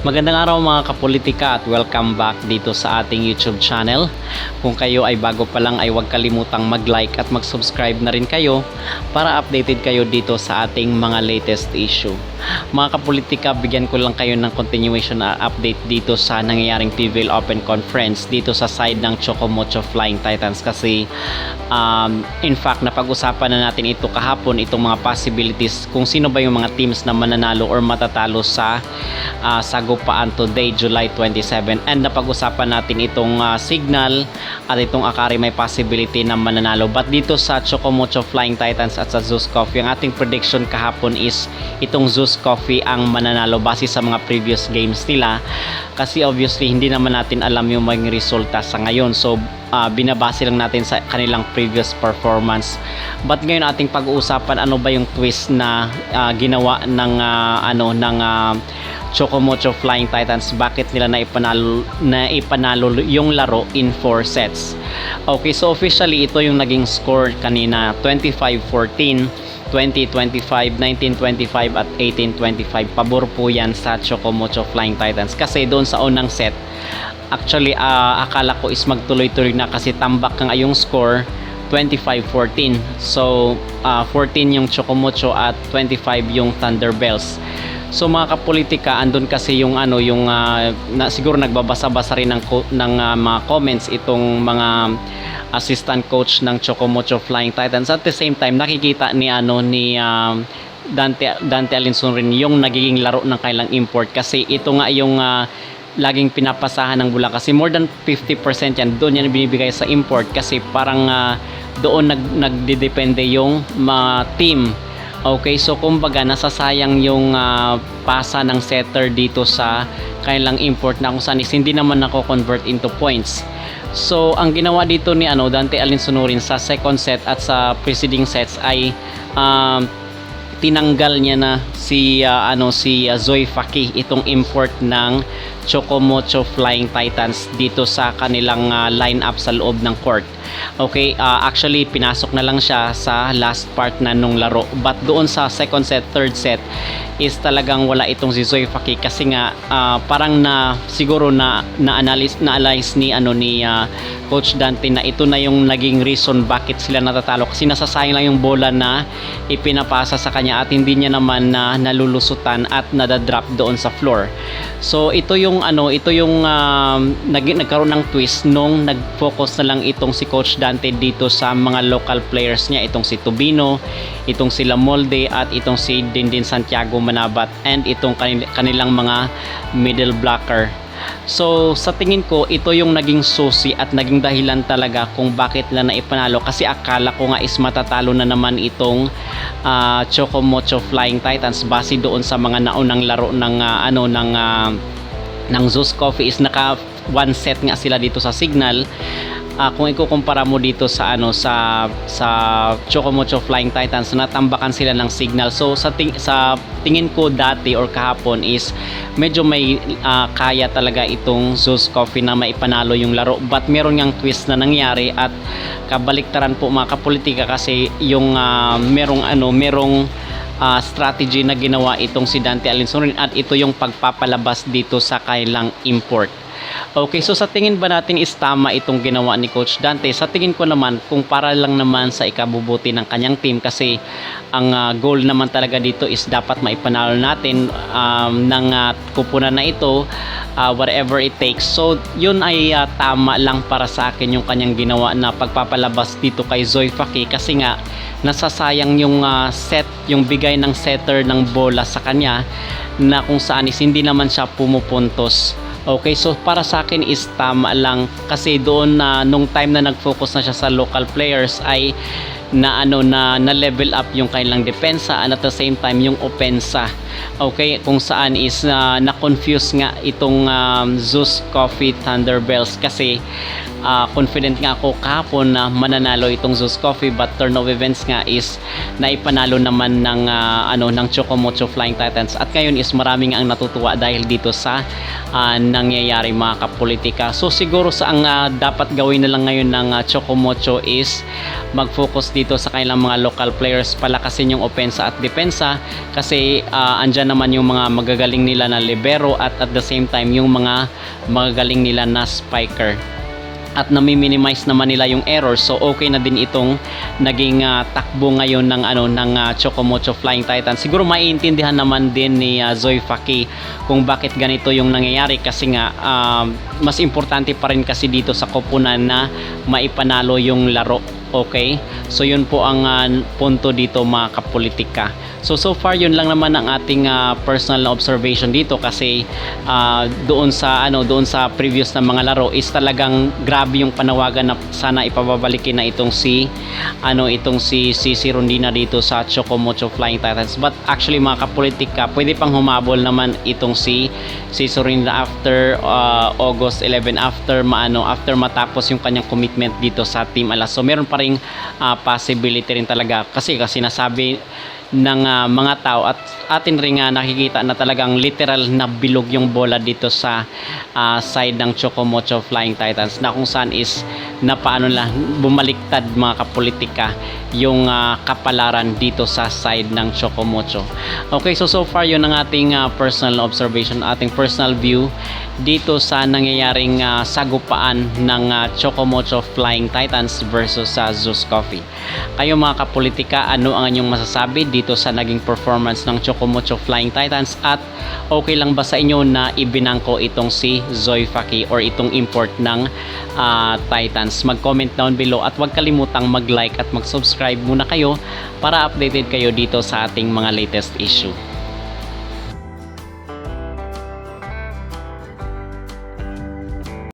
Magandang araw mga kapolitika at welcome back dito sa ating YouTube channel. Kung kayo ay bago pa lang ay huwag kalimutang mag-like at mag-subscribe na rin kayo para updated kayo dito sa ating mga latest issue. Mga kapolitika, bigyan ko lang kayo ng continuation na update dito sa nangyayaring PVL Open Conference dito sa side ng Chocomocho Flying Titans kasi in fact napag-usapan na natin ito kahapon, itong mga possibilities kung sino ba yung mga teams na mananalo or matatalo sa sagupaan today, July 27, and napag-usapan natin itong Signal at itong Akari may possibility na mananalo. But dito sa Chocomocho Flying Titans at sa Zeus Coffee, ang ating prediction kahapon is itong Zeus Coffee ang mananalo base sa mga previous games nila kasi obviously hindi naman natin alam yung maging resulta sa ngayon, so binabase lang natin sa kanilang previous performance. But ngayon ating pag-uusapan ano ba yung twist na ginawa ng Chocomocho Flying Titans, bakit nila naipanalo yung laro in 4 sets. Okay, so officially ito yung naging score kanina, 25-14, 20-25, 19-25 at 18-25. Pabor po yan sa Chocomocho Flying Titans kasi doon sa unang set actually akala ko is magtuloy-tuloy na kasi tambak nga yung score 25-14. So 14 yung Chocomocho at 25 yung Thunderbells. So mga kapolitika, andun kasi yung siguro nagbabasa-basa rin ng mga comments itong mga assistant coach ng Chocomocho Flying Titans. At the same time nakikita ni Dante Alinson rin yung nagiging laro ng kailang import kasi ito nga yung laging pinapasahan ng Bulacan kasi more than 50% yan doon yan binibigay sa import kasi parang doon nagdedepende yung team. Okay, so kumbaga nasasayang yung pasa ng setter dito sa kailang import na kung saan is hindi naman nako-convert into points. So ang ginawa dito ni Dante Alinson rin sa second set at sa preceding sets ay tinanggal niya na si Zoe Faki, itong import ng Chocomocho Flying Titans dito sa kanilang lineup sa loob ng court. Okay, actually pinasok na lang siya sa last part na nung laro, but doon sa second set, third set is talagang wala itong si Zoe Faki kasi nga parang siguro na-analyze ni Coach Dante na ito na yung naging reason bakit sila natatalo kasi nasasayang lang yung bola na ipinapasa sa kanya at hindi niya naman nalulusutan at nadadrop doon sa floor. So ito yung nagkaroon ng twist nung nag-focus na lang itong si Coach Dante dito sa mga local players niya, itong si Tubino, itong si Lamolde at itong si Dindin Santiago Manabat and itong kanilang mga middle blocker. So sa tingin ko ito yung naging susi at naging dahilan talaga kung bakit nila naipanalo kasi akala ko nga is matatalo na naman itong Chocomocho Flying Titans base doon sa mga naunang laro ng Zeus Coffee is naka one set nga sila dito sa Signal. Kung ikukumpara mo dito sa Chocomocho Flying Titans, natambakan sila ng Signal. So sa tingin ko dati or kahapon is medyo may kaya talaga itong Zeus Coffee na maipanalo yung laro, but meron ngang twist na nangyari at kabaliktaran po mga kapolitika kasi yung merong strategy na ginawa itong si Dante Alinson at ito yung pagpapalabas dito sa kailang import. Okay, so sa tingin ba natin is tama itong ginawa ni Coach Dante? Sa tingin ko naman kung para lang naman sa ikabubuti ng kanyang team kasi ang goal naman talaga dito is dapat maipanalo natin ng kupunan na ito, whatever it takes. So yun ay tama lang para sa akin yung kanyang ginawa na pagpapalabas dito kay Zoe Faki kasi nga nasasayang yung yung bigay ng setter ng bola sa kanya na kung saan is hindi naman siya pumupuntos. Okay, so para sa akin is tama lang kasi doon nung time na nag-focus na siya sa local players ay na level up yung kanilang depensa and at the same time yung opensa. Okay, kung saan is na-confuse nga itong Zeus Coffee Thunderbells kasi confident nga ako kahapon na mananalo itong Zeus Coffee, but turn of events nga is naipanalo naman ng Chocomocho Flying Titans at ngayon is maraming ang natutuwa dahil dito sa nangyayari mga kapolitika. So siguro sa ang dapat gawin na lang ngayon ng Chocomocho is mag-focus dito sa kanilang mga local players, palakasin yung opensa at depensa kasi andyan naman yung mga magagaling nila na libero at the same time yung mga magagaling nila na spiker at nami-minimize naman nila yung error. So okay na din itong naging takbo ngayon ng Chocomocho Flying Titan. Siguro maiintindihan naman din ni Zoe Faki kung bakit ganito yung nangyayari kasi nga mas importante pa rin kasi dito sa koponan na maipanalo yung laro. Okay? So yun po ang punto dito mga kapolitika. So far yun lang naman ang ating personal na observation dito kasi doon sa previous na mga laro is talagang grabe yung panawagan na sana ipababalikin na itong si Rondina dito sa Chocomocho Flying Titans. But actually mga kapolitika, pwede pang humabol naman itong si Rondina after August 11 after matapos yung kanyang commitment dito sa Team Alas. So meron pa ring possibility rin talaga kasi nasabi ng mga tao at atin rin nakikita na talagang literal na bilog yung bola dito sa side ng Chocomocho Flying Titans na kung saan is bumaliktad mga kapolitika yung kapalaran dito sa side ng Chocomocho. Okay, so far yun ang ating personal observation, ating personal view dito sa nangyayaring sagupaan ng Chocomocho Flying Titans versus Zeus Coffee. Kayo mga kapolitika, ano ang inyong masasabi dito sa naging performance ng Chocomocho Flying Titans at okay lang ba sa inyo na ibinangko itong si Zoe Faki or itong import ng Titans? Mag-comment down below at huwag kalimutang mag-like at mag-subscribe muna kayo para updated kayo dito sa ating mga latest issue.